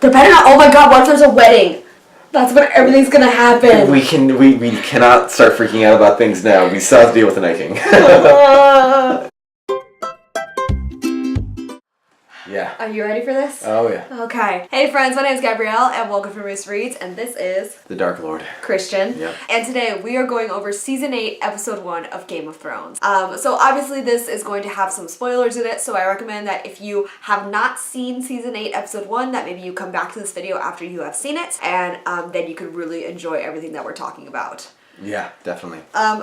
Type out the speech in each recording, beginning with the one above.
There better not. Oh my god, what if there's a wedding? That's when everything's gonna happen. We cannot start freaking out about things now. We still have to deal with the Night King. Yeah. Are you ready for this? Oh, yeah. Okay. Hey friends, my name is Gabrielle and welcome to FrumiousReads, and this is... The Dark Lord. Christian. Yep. And today we are going over Season 8, Episode 1 of Game of Thrones. So obviously this is going to have some spoilers in it, so I recommend that if you have not seen Season 8, Episode 1, that maybe you come back to this video after you have seen it, and then you could really enjoy everything that we're talking about. Yeah, definitely.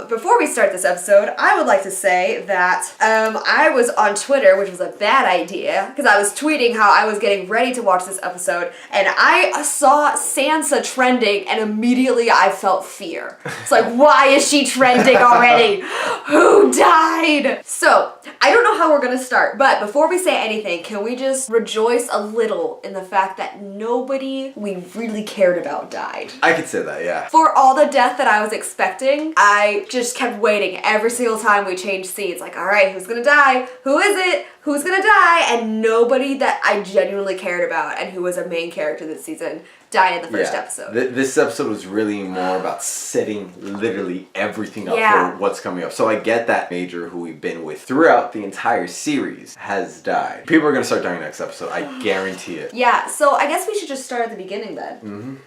Before we start this episode, I would like to say that I was on Twitter, which was a bad idea, because I was tweeting how I was getting ready to watch this episode, and I saw Sansa trending, and immediately I felt fear. It's like, why is she trending already? Who died? So, I don't know how we're gonna start, but before we say anything, can we just rejoice a little in the fact that nobody we really cared about died? I could say that, yeah. For all the death that I was expecting, I just kept waiting every single time we changed scenes. Like, alright, who's gonna die? Who is it? Who's gonna die? And nobody that I genuinely cared about and who was a main character this season died in the first episode. This episode was really more about setting literally everything up for what's coming up. So I get that Major, who we've been with throughout the entire series, has died. People are going to start dying next episode. I guarantee it. Yeah, so I guess we should just start at the beginning then.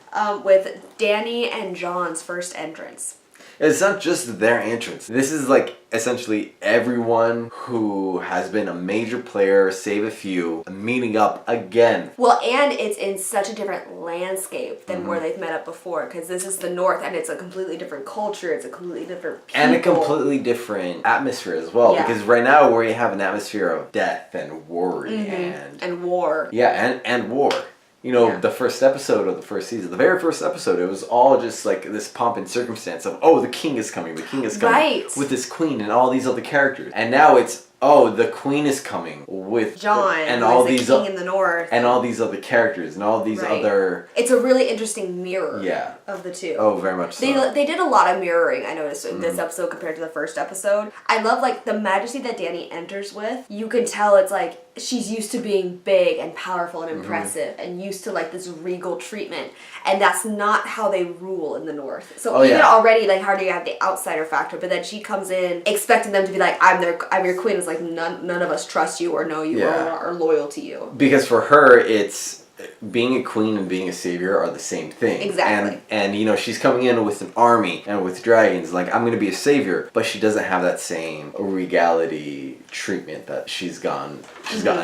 With Dany and Jon's first entrance. It's not just their entrance. This is like essentially everyone who has been a major player, save a few, meeting up again. Well, and it's in such a different landscape than where they've met up before, because this is the North and it's a completely different culture, it's a completely different people. And a completely different atmosphere as well, because right now we have an atmosphere of death and worry and war. Yeah, and war. You know, the first episode of the first season, the very first episode, it was all just like this pomp and circumstance of, oh, the king is coming, with this queen and all these other characters. And now it's, oh, the queen is coming with Jon, and all these king in the North, and all these other characters and all these other. It's a really interesting mirror. Of the two. Oh, very much so. They did a lot of mirroring, I noticed, in this episode compared to the first episode. I love, like, the majesty that Dany enters with. You can tell it's like she's used to being big and powerful and impressive and used to, like, this regal treatment. And that's not how they rule in the North. So even already, like, how do you have the outsider factor? But then she comes in expecting them to be like, I'm your queen. It's like, none of us trust you or know you or are loyal to you. Because for her, it's being a queen and being a savior are the same thing. Exactly. And you know, she's coming in with an army and with dragons, like, I'm going to be a savior, but she doesn't have that same regality treatment that she's gotten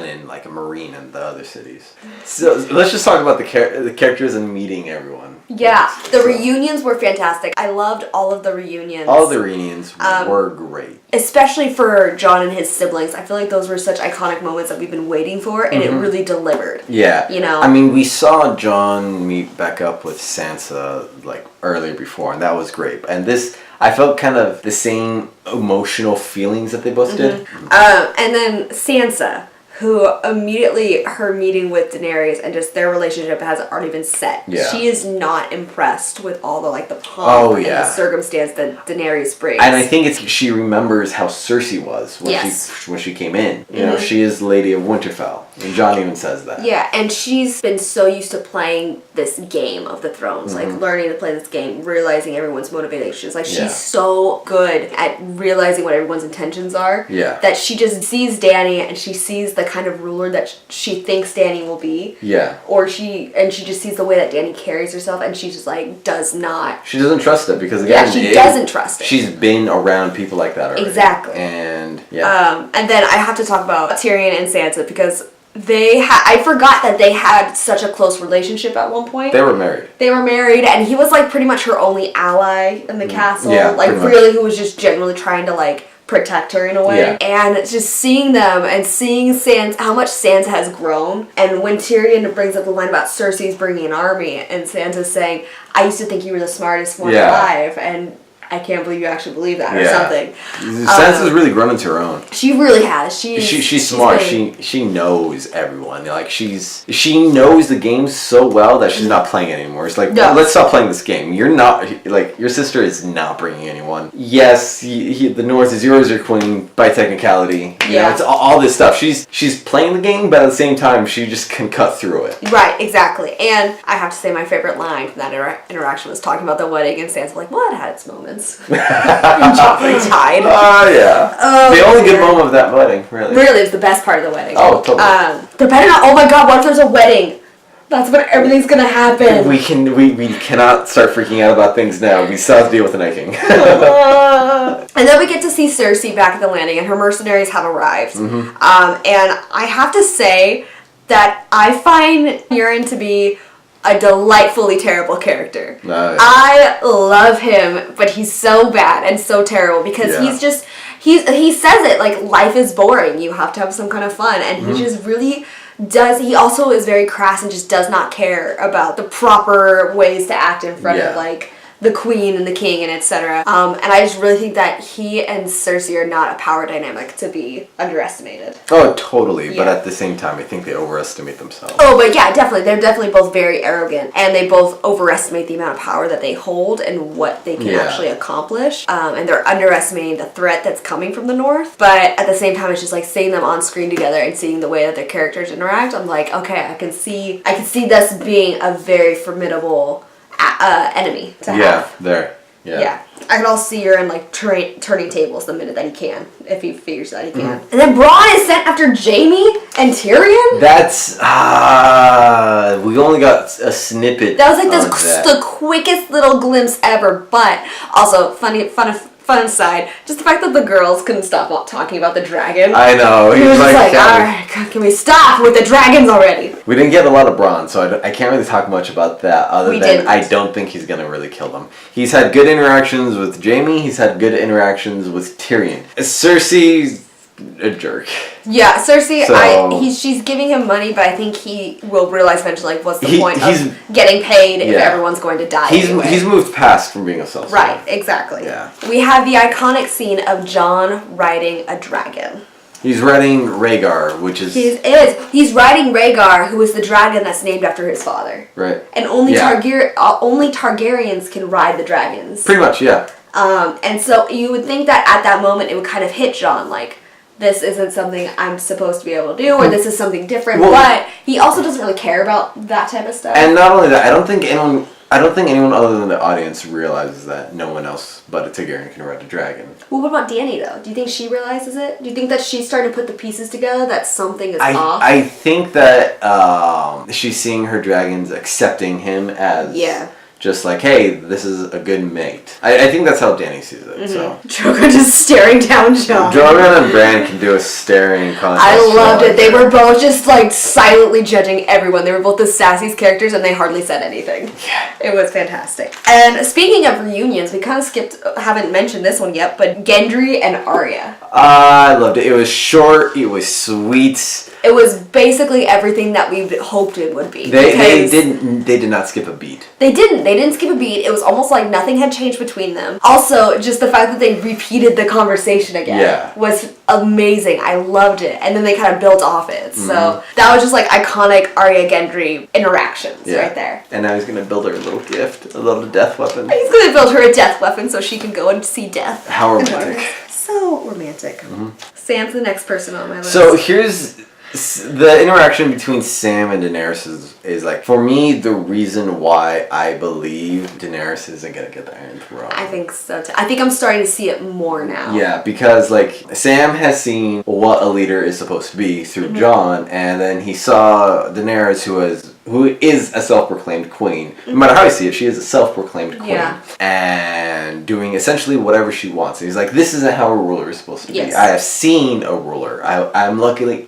in, like, a Marine and the other cities. So let's just talk about the characters and meeting everyone. Yeah, the reunions were fantastic. I loved all of the reunions. All the reunions were great. Especially for Jon and his siblings. I feel like those were such iconic moments that we've been waiting for, and it really delivered. Yeah. You know? I mean, we saw Jon meet back up with Sansa, like, earlier before, and that was great. And this, I felt kind of the same emotional feelings that they both did. And then Sansa, who immediately, her meeting with Daenerys and just their relationship has already been set. Yeah. She is not impressed with all the, like, the pomp and the circumstance that Daenerys brings. And I think she remembers how Cersei was when she came in. You know, she is Lady of Winterfell. And Jon even says that. Yeah, and she's been so used to playing this game of the Thrones, like learning to play this game, realizing everyone's motivations. Like, she's so good at realizing what everyone's intentions are that she just sees Dany and she sees the kind of ruler that she thinks Dany will be. Yeah. Or she just sees the way that Dany carries herself, and she just, like, does not. She doesn't trust it because, again, she doesn't trust it. She's been around people like that already. Exactly. And and then I have to talk about Tyrion and Sansa, because I forgot that they had such a close relationship at one point. They were married. And he was, like, pretty much her only ally in the castle. Yeah, like, really, who was just generally trying to, like, protect her in a way. And just seeing them and seeing how much Sansa has grown. And when Tyrion brings up the line about Cersei's bringing an army and Sansa's saying, I used to think you were the smartest one alive. And I can't believe you actually believe that or something. Sansa's really grown into her own. She really has. She's smart. She knows everyone. Like she knows the game so well that she's not playing anymore. It's like, let's stop playing this game. You're not, like, your sister is not bringing anyone. Yes, the North is yours, your queen, by technicality. You know, it's all this stuff. She's playing the game, but at the same time, she just can cut through it. Right, exactly. And I have to say my favorite line from that interaction was talking about the wedding, and Sansa's like, well, it had its moments. And Joffrey died. Oh, yeah. The only good moment of that wedding, really. Really, it's the best part of the wedding. Oh, totally. They're better not, oh my god, what if there's a wedding? That's when everything's gonna happen. We cannot start freaking out about things now. We still have to deal with the Night King. And then we get to see Cersei back at the landing, and her mercenaries have arrived. And I have to say that I find Euron to be a delightfully terrible character. Nice. I love him, but he's so bad and so terrible because he says it like life is boring. You have to have some kind of fun, and he just really does. He also is very crass and just does not care about the proper ways to act in front of like the queen and the king and etc. And I just really think that he and Cersei are not a power dynamic to be underestimated. Oh, totally. But at the same time, I think they overestimate themselves. Oh, but yeah, definitely. They're definitely both very arrogant, and they both overestimate the amount of power that they hold and what they can actually accomplish. And they're underestimating the threat that's coming from the North. But at the same time, it's just like seeing them on screen together and seeing the way that their characters interact. I'm like, okay, I can see this being a very formidable enemy to have. Yeah. I can also see Euron like turning tables the minute that he can, if he figures that he can. And then Bronn is sent after Jaime and Tyrion? That's, we only got a snippet. That was like the quickest little glimpse ever, but also fun aside, just the fact that the girls couldn't stop talking about the dragon. I know. He was like, alright, can we stop with the dragons already? We didn't get a lot of Bronn, so I can't really talk much about that other than I don't think he's going to really kill them. He's had good interactions with Jaime, he's had good interactions with Tyrion. Cersei's a jerk. Yeah, Cersei, she's giving him money, but I think he will realize eventually, like, what's the point of getting paid if everyone's going to die anyway. He's moved past from being a self-serve. Right, exactly. Yeah. We have the iconic scene of Jon riding a dragon. He's riding Rhaegar, which is... He's riding Rhaegar, who is the dragon that's named after his father. Right. And only Targaryens can ride the dragons. Pretty much, yeah. And so you would think that at that moment it would kind of hit Jon, like, this isn't something I'm supposed to be able to do, or this is something different, but he also doesn't really care about that type of stuff. And not only that, I don't think anyone other than the audience realizes that no one else but a Targaryen can ride a dragon. Well, what about Dany, though? Do you think she realizes it? Do you think that she's starting to put the pieces together, that something is off? I think that she's seeing her dragons accepting him as... Just like, hey, this is a good mate. I think that's how Dany sees it. So Drogon just staring down Jon. Drogon and Bran can do a staring contest. I loved it. They were both just like silently judging everyone. They were both the sassiest characters, and they hardly said anything. Yeah, it was fantastic. And speaking of reunions, we kind of haven't mentioned this one yet, but Gendry and Arya. I loved it. It was short. It was sweet. It was basically everything that we hoped it would be. They did not skip a beat. They didn't skip a beat. It was almost like nothing had changed between them. Also, just the fact that they repeated the conversation again was amazing. I loved it. And then they kind of built off it. So that was just like iconic Arya Gendry interactions right there. And now he's going to build her a little gift, a little death weapon. He's going to build her a death weapon so she can go and see death. How romantic. So romantic. Sam's the next person on my list. So here's... The interaction between Sam and Daenerys is like, for me, the reason why I believe Daenerys isn't going to get the Iron Throne. I think so too. I think I'm starting to see it more now. Yeah, because like Sam has seen what a leader is supposed to be through Jon, and then he saw Daenerys, who is a self-proclaimed queen. No matter how you see it, she is a self-proclaimed queen. Yeah. And doing essentially whatever she wants. And he's like, this isn't how a ruler is supposed to be. I have seen a ruler. I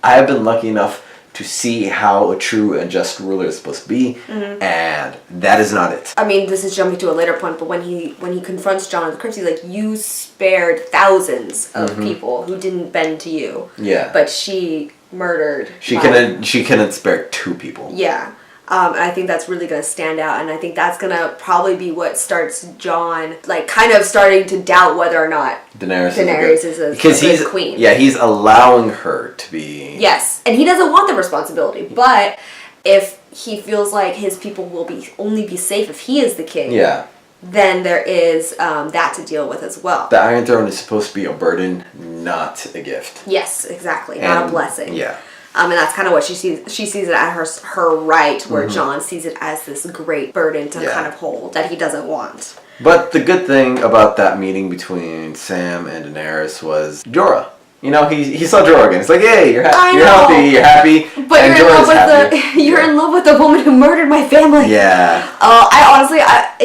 have been lucky enough to see how a true and just ruler is supposed to be, and that is not it. I mean, this is jumping to a later point, but when he confronts Jon in the crypt, he's like, you spared thousands of people who didn't bend to you. Yeah. But she murdered. She couldn't spare 2 people. Yeah. And I think that's really going to stand out. And I think that's going to probably be what starts Jon, like, kind of starting to doubt whether or not Daenerys is a good queen. Yeah, he's allowing her to be... Yes. And he doesn't want the responsibility. But if he feels like his people will only be safe if he is the king... Yeah. Then there is that to deal with as well. The Iron Throne is supposed to be a burden, not a gift. Yes, exactly. Not a blessing. Yeah. And that's kind of what she sees. She sees it as her right, where Jon sees it as this great burden to kind of hold that he doesn't want. But the good thing about that meeting between Sam and Daenerys was Jorah. You know, he saw Jorah again. It's like, hey, you're healthy, you're happy. But and you're in love with the woman who murdered my family. Yeah. I honestly,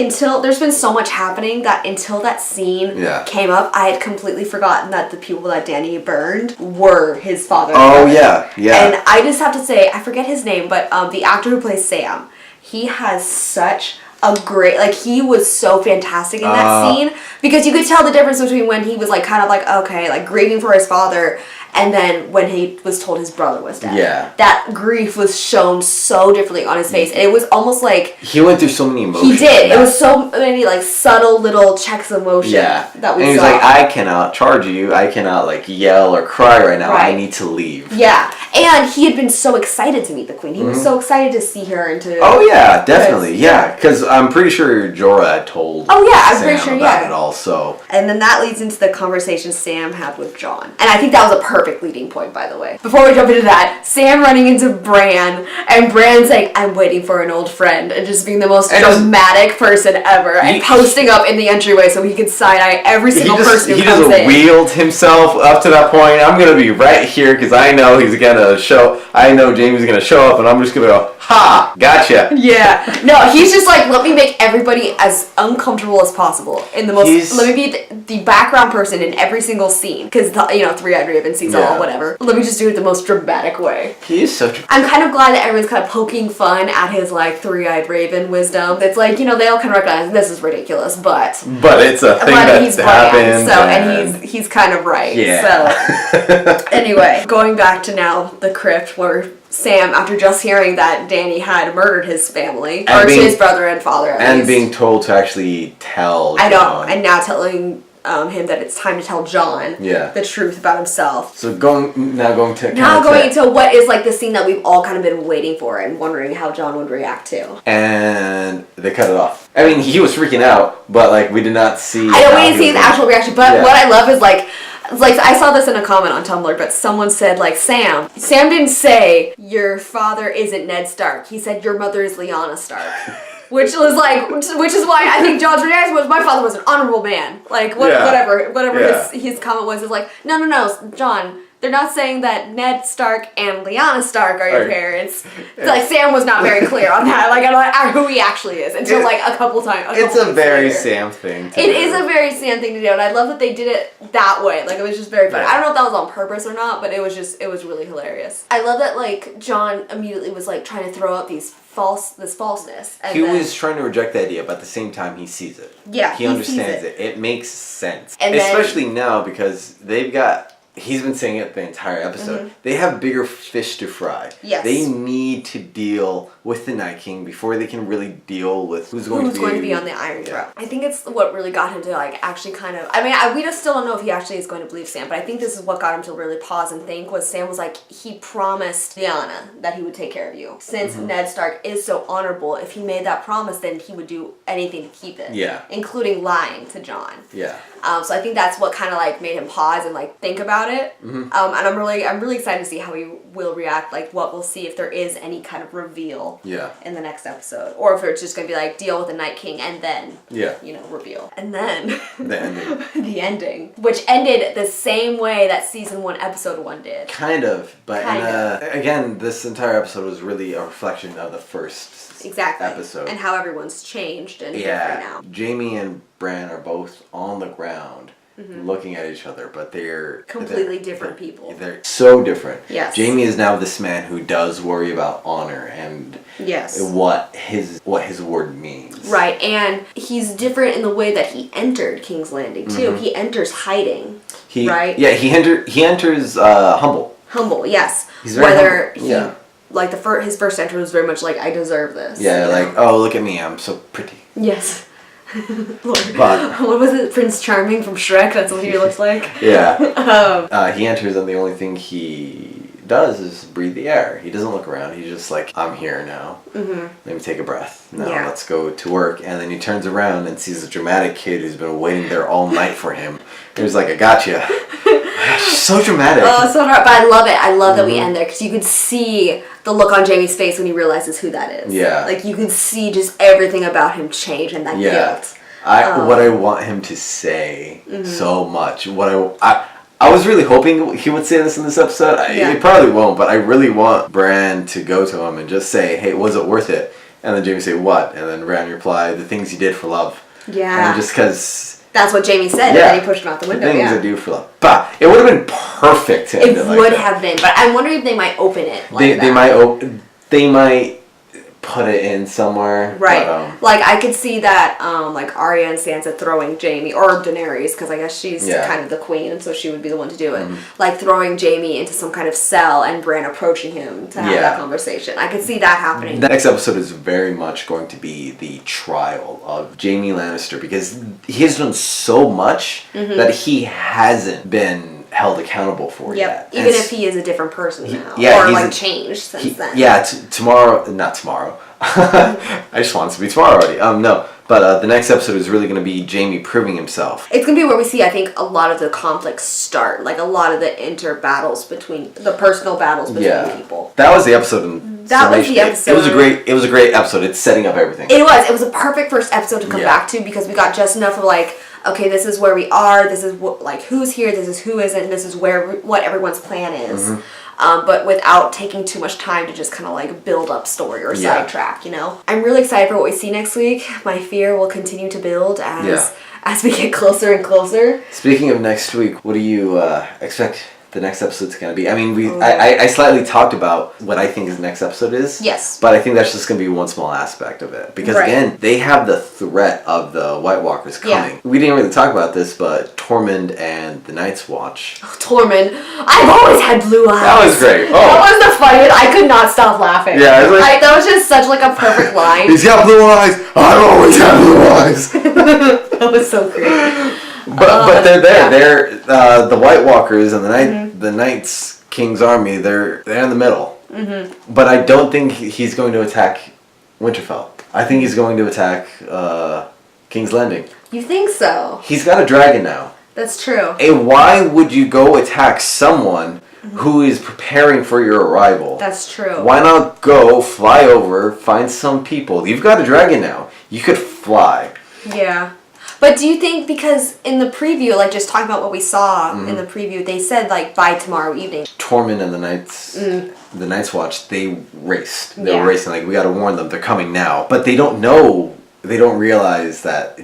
until there's been so much happening that until that scene came up, I had completely forgotten that the people that Dany burned were his father. Oh, yeah. And I just have to say, I forget his name, but the actor who plays Sam, he has such a great, like, he was so fantastic in that scene, because you could tell the difference between when he was like kind of like, okay, like grieving for his father, and then when he was told his brother was dead. Yeah. That grief was shown so differently on his face. And it was almost like... He went through so many emotions. He did. It was so many, like, subtle little checks of emotion that we saw. And he's like, I cannot charge you. I cannot, like, yell or cry right now. Right. I need to leave. Yeah. And he had been so excited to meet the queen. He was so excited to see her and to... Oh, yeah. Definitely. Yeah. Because I'm pretty sure Jorah had told Sam about it also. And then that leads into the conversation Sam had with Jon. And I think that was a perfect leading point, by the way. Before we jump into that, Sam running into Bran, and Bran saying, I'm waiting for an old friend, and just being the most dramatic person ever, and posting up in the entryway so he could side-eye every single person who comes in. He just wheeled himself up to that point. I'm going to be right here because I know he's going to show, I know Jamie's going to show up, and I'm just going to go, ha, gotcha. Yeah. No, he's just like, let me make everybody as uncomfortable as possible. In the most, let me be the background person in every single scene, because, Three-Eyed Raven sees all whatever. Let me just do it the most dramatic way. He is such a... I'm kind of glad that everyone's kind of poking fun at his, like, Three-Eyed Raven wisdom. It's like, they all kind of recognize this is ridiculous, but it's a thing that's happened. And he's kind of right. Yeah. So, anyway, going back to now the crypt where Sam, after just hearing that Dany had murdered his family, his brother and father, at least, being told to actually tell Jon. And now telling him that it's time to tell Jon the truth about himself. So going into what is like the scene that we've all kind of been waiting for and wondering how Jon would react to. And they cut it off. I mean, he was freaking out, but like we did not see. We didn't see his actual reaction. But what I love is like I saw this in a comment on Tumblr, but someone said, like, Sam didn't say, your father isn't Ned Stark. He said, your mother is Lyanna Stark. Which is why I think Jon's reaction was, my father was an honorable man. Like, whatever his comment was, is like, no, Jon, they're not saying that Ned Stark and Lyanna Stark are your parents. Like, Sam was not very clear on that, like, who he actually is, until, like, a couple times. It's a very Sam thing to do. It is a very Sam thing to do, and I love that they did it that way. Like, it was just very funny. I don't know if that was on purpose or not, but it was really hilarious. I love that, like, Jon immediately was, like, trying to throw out this falseness. And he was trying to reject the idea, but at the same time, he sees it. Yeah, he understands it. It makes sense. And especially now, because he's been saying it the entire episode. They have bigger fish to fry. Yes. They need to deal with the Night King before they can really deal with who's going to be on the Iron Throne. I think it's what really got him to like actually kind of... I mean, we just still don't know if he actually is going to believe Sam, but I think this is what got him to really pause and think, was Sam was like, he promised Lyanna that he would take care of you. Since Ned Stark is so honorable, if he made that promise, then he would do anything to keep it. Yeah. Including lying to Jon. Yeah. So I think that's what kind of like made him pause and like think about it. And I'm really excited to see how he will react, like what we'll see if there is any kind of reveal in the next episode, or if it's just going to be like deal with the Night King and then reveal. And then the ending. The ending, which ended the same way that season 1 episode 1 did. Kind of, but again, this entire episode was really a reflection of the first episode. And how everyone's changed and different now. Jamie and Bran are both on the ground looking at each other, but they're completely different people. They're so different. Yes. Jamie is now this man who does worry about honor and what his word means. Right, and he's different in the way that he entered King's Landing too. He enters hiding. Right? Yeah, he enters humble. Humble, yes. He's very humble. like his first entrance was very much like, I deserve this. Yeah, like, oh, look at me, I'm so pretty. Yes. Lord. But what was it? Prince Charming from Shrek? That's what he looks like. Yeah. He enters and the only thing he does is breathe the air. He doesn't look around. He's just like, I'm here now. Let me take a breath. Now let's go to work. And then he turns around and sees a dramatic kid who's been waiting there all night for him. He was like, I got you. So dramatic. Oh, so hard. But I love it. I love that we end there because you could see the look on Jamie's face when he realizes who that is. Yeah. Like you could see just everything about him change and that guilt. What I want him to say so much. I was really hoping he would say this in this episode. He probably won't, but I really want Bran to go to him and just say, hey, was it worth it? And then Jamie say, what? And then Bran reply, the things you did for love. Yeah. And just because... That's what Jamie said, and then he pushed him out the window. The things I do for love. But it would have been perfect to end it like would that. have been, but I'm wondering if they might open it like they that. They might put it in somewhere. Right. But, like, I could see that, like, Arya and Sansa throwing Jamie, or Daenerys, because I guess she's kind of the queen, and so she would be the one to do it. Like, throwing Jamie into some kind of cell and Bran approaching him to have that conversation. I could see that happening. The next episode is very much going to be the trial of Jamie Lannister, because he has done so much that he hasn't been held accountable for yet. Even if he is a different person now. Or like changed since then. Yeah, not tomorrow. I just want it to be tomorrow already. No. But the next episode is really going to be Jamie proving himself. It's going to be where we see, I think, a lot of the conflicts start. Like, a lot of the inter-battles between, the personal battles between people. That was the episode in That was the episode. It was a great episode. It's setting up everything. It was a perfect first episode to come back to because we got just enough of, like, okay, this is where we are, this is what, like, who's here, this is who isn't, this is what everyone's plan is. But without taking too much time to just kind of like build up story or sidetrack, you know? I'm really excited for what we see next week. My fear will continue to build as we get closer and closer. Speaking of next week, what do you expect the next episode's going to be? I mean, I slightly talked about what I think the next episode is. Yes. But I think that's just going to be one small aspect of it. Because again, they have the threat of the White Walkers coming. We didn't really talk about this, but Tormund and the Night's Watch. Oh, Tormund. I've always had blue eyes. That was great. That was the funniest. I could not stop laughing. Yeah, that was just such like a perfect line. He's got blue eyes. I've always had blue eyes. That was so great. But they're there. They're the White Walkers and the Night's King's army. They're in the middle. But I don't think he's going to attack Winterfell. I think he's going to attack King's Landing. You think so? He's got a dragon now. That's true. And why would you go attack someone who is preparing for your arrival? That's true. Why not go, fly over, find some people? You've got a dragon now. You could fly. Yeah. But do you think, because in the preview, like just talking about what we saw in the preview, they said like by tomorrow evening. Tormund and the Night's Watch, they raced. They were racing like, we got to warn them, they're coming now. But they don't know, they don't realize that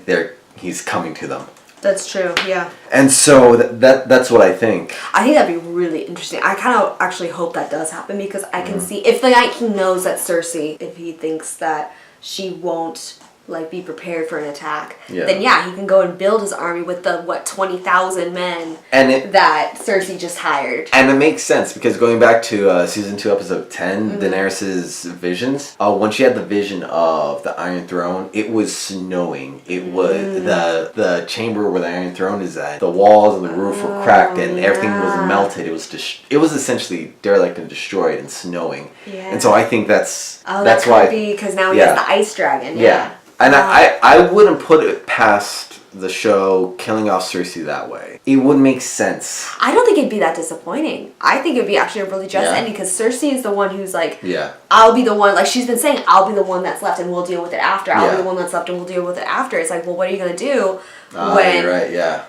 he's coming to them. That's true, yeah. And so that's what I think. I think that'd be really interesting. I kind of actually hope that does happen because I can see, if the Night King knows that Cersei, if he thinks that she won't like be prepared for an attack, then he can go and build his army with the 20,000 men that Cersei just hired. And it makes sense because going back to season 2 episode 10, Daenerys' visions, when she had the vision of the Iron Throne, it was snowing. It was the chamber where the Iron Throne is at, the walls and the roof were cracked and everything was melted. It was essentially derelict and destroyed and snowing. And so I think that's why, because now he has the ice dragon. And I wouldn't put it past the show killing off Cersei that way. It would make sense. I don't think it'd be that disappointing. I think it'd be actually a really just ending because Cersei is the one who's like, I'll be the one, like she's been saying, I'll be the one that's left and we'll deal with it after. I'll be the one that's left and we'll deal with it after. It's like, well, what are you going to do when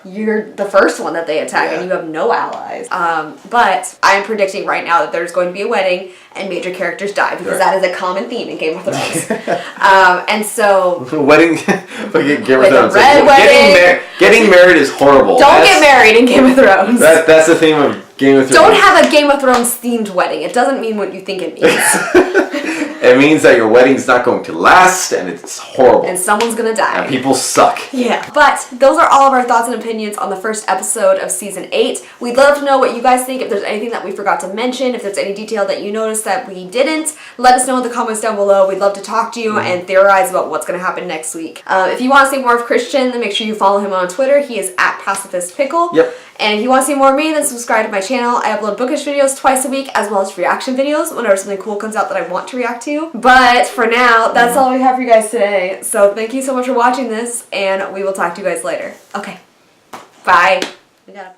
you're the first one that they attack and you have no allies? But I'm predicting right now that there's going to be a wedding and major characters die because that is a common theme in Game of Thrones. And so... wedding... Game of Thrones. Red wedding. Getting married is horrible. Don't get married in Game of Thrones. That's the theme of Game of Thrones. Don't have a Game of Thrones themed wedding. It doesn't mean what you think it means. It means that your wedding's not going to last, and it's horrible. And someone's gonna die. And people suck. Yeah. But those are all of our thoughts and opinions on the first episode of season 8. We'd love to know what you guys think, if there's anything that we forgot to mention, if there's any detail that you noticed that we didn't. Let us know in the comments down below. We'd love to talk to you and theorize about what's gonna happen next week. If you want to see more of Christian, then make sure you follow him on Twitter. He is at PacifistPickle. Yep. And if you want to see more of me, then subscribe to my channel. I upload Bookish videos twice a week, as well as reaction videos whenever something cool comes out that I want to react to. But for now, that's all we have for you guys today. So thank you so much for watching this, and we will talk to you guys later. Okay. Bye. We gotta